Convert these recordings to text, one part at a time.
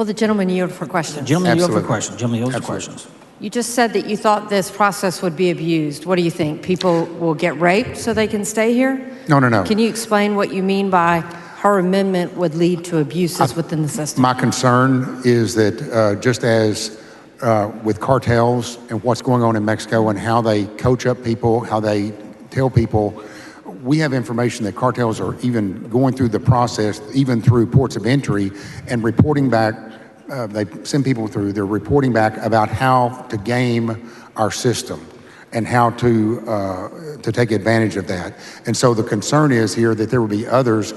Will the gentleman yield for questions? Gentleman yield for Absolutely. questions. Gentleman yield for Absolutely. questions. You just said that you thought this process would be abused. What do you think? People will get raped so they can stay here? No. Can you explain what you mean by her amendment would lead to abuses within the system? My concern is that just as with cartels and what's going on in Mexico and how they coach up people, how they tell people, we have information that cartels are even going through the process, even through ports of entry, and reporting back. They send people through, they're reporting back about how to game our system and how to take advantage of that. And so the concern is here that there will be others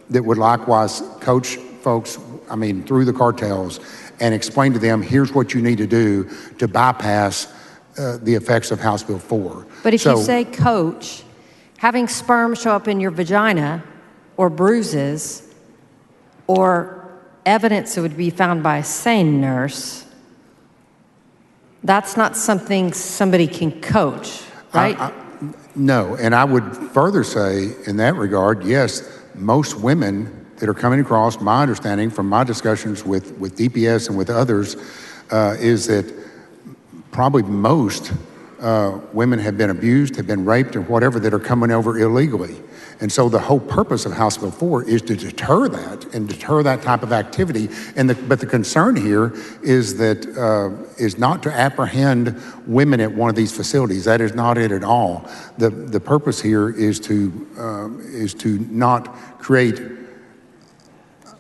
that would likewise coach folks, through the cartels and explain to them, here's what you need to do to bypass the effects of House Bill 4. But if you say coach, having sperm show up in your vagina or bruises or evidence that would be found by a sane nurse, that's not something somebody can coach, right? No, and I would further say in that regard, yes, most women that are coming across, my understanding from my discussions with DPS and with others, is that probably most women have been abused, have been raped, or whatever, that are coming over illegally. And so the whole purpose of House Bill 4 is to deter that and deter that type of activity. But the concern here is that is not to apprehend women at one of these facilities. That is not it at all. The purpose here is to not create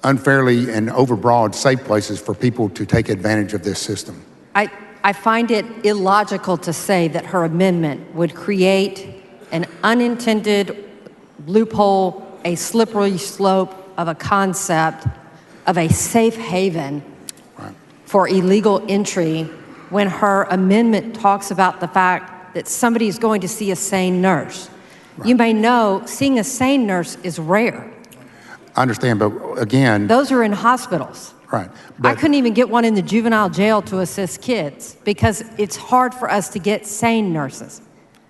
unfairly and overbroad safe places for people to take advantage of this system. I find it illogical to say that her amendment would create an unintended loophole, a slippery slope of a concept of a safe haven for illegal entry when her amendment talks about the fact that somebody is going to see a sane nurse. You may know seeing a sane nurse is rare. I understand, but again... Those are in hospitals. Right. I couldn't even get one in the juvenile jail to assist kids because it's hard for us to get sane nurses.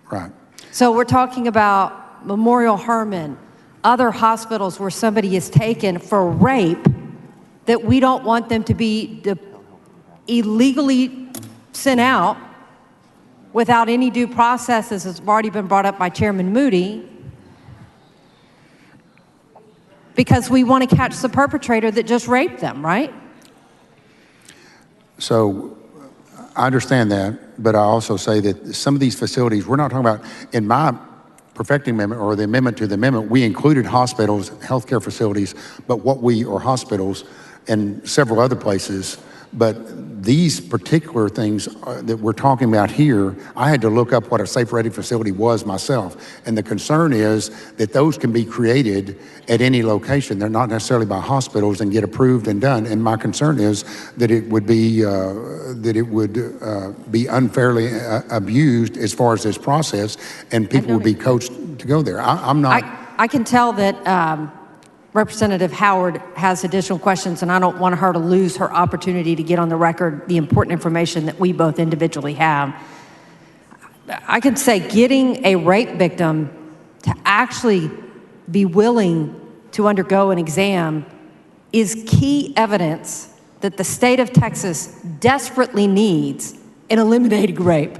Right. So we're talking about Memorial Hermann, other hospitals where somebody is taken for rape that we don't want them to be illegally sent out without any due process, as has already been brought up by Chairman Moody, because we want to catch the perpetrator that just raped them, right? So I understand that, but I also say that some of these facilities, we're not talking about, in my perfecting amendment or the amendment to the amendment, we included hospitals, healthcare facilities, or hospitals and several other places. But these particular things that we're talking about here, I had to look up what a safe ready facility was myself. And the concern is that those can be created at any location. They're not necessarily by hospitals and get approved and done. And my concern is that it would be unfairly abused as far as this process, and people would be coached to go there. I'm not. I can tell that Representative Howard has additional questions, and I don't want her to lose her opportunity to get on the record the important information that we both individually have. I can say getting a rape victim to actually be willing to undergo an exam is key evidence that the state of Texas desperately needs in eliminating rape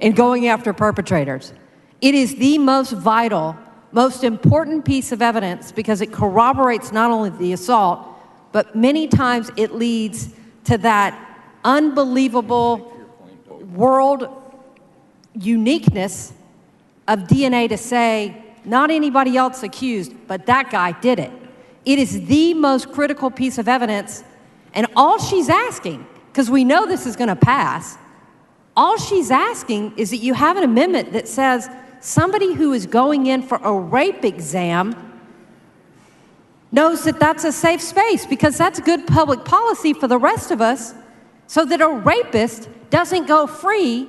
and going after perpetrators. It is the most vital, most important piece of evidence because it corroborates not only the assault, but many times it leads to that unbelievable world uniqueness of DNA to say, not anybody else accused, but that guy did it. It is the most critical piece of evidence, and all she's asking, because we know this is going to pass, all she's asking is that you have an amendment that says somebody who is going in for a rape exam knows that that's a safe space, because that's good public policy for the rest of us, so that a rapist doesn't go free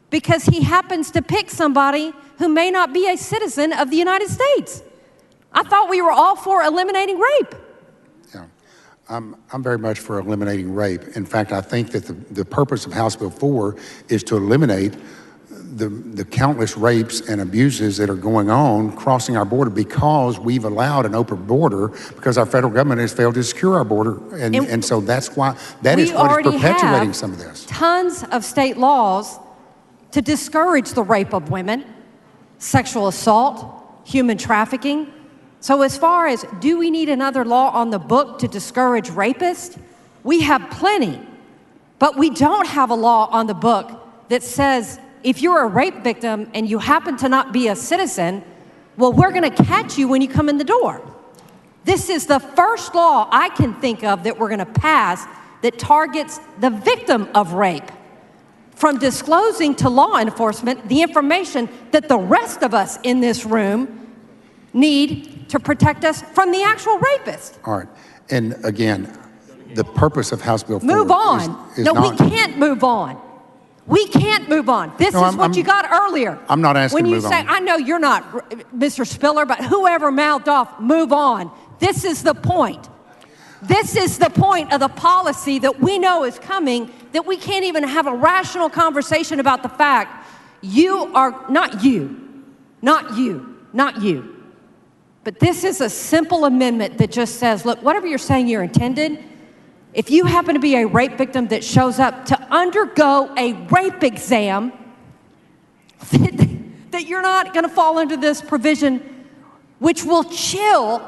because he happens to pick somebody who may not be a citizen of the United States. I thought we were all for eliminating rape. Yeah, I'm very much for eliminating rape. In fact, I think that the purpose of House Bill 4 is to eliminate the countless rapes and abuses that are going on crossing our border because we've allowed an open border because our federal government has failed to secure our border. And so that's why, that is what is perpetuating some of this. Tons of state laws to discourage the rape of women, sexual assault, human trafficking. So as far as do we need another law on the book to discourage rapists? We have plenty, but we don't have a law on the book that says if you're a rape victim and you happen to not be a citizen, well, we're going to catch you when you come in the door. This is the first law I can think of that we're going to pass that targets the victim of rape from disclosing to law enforcement the information that the rest of us in this room need to protect us from the actual rapist. All right. And again, the purpose of House Bill 4 move on. is no, not, we can't move on. We can't move on. This is what you got earlier. I'm not asking when to you move say, on. I know you're not Mr. Spiller, but whoever mouthed off, move on. This is the point. This is the point of the policy that we know is coming, that we can't even have a rational conversation about the fact you are, not you, but this is a simple amendment that just says, look, whatever you're saying you're intended, if you happen to be a rape victim that shows up to undergo a rape exam, that you're not going to fall under this provision, which will chill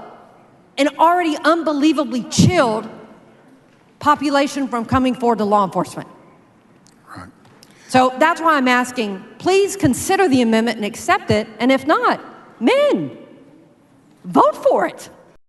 an already unbelievably chilled population from coming forward to law enforcement. Right. So that's why I'm asking, please consider the amendment and accept it. And if not, men, vote for it.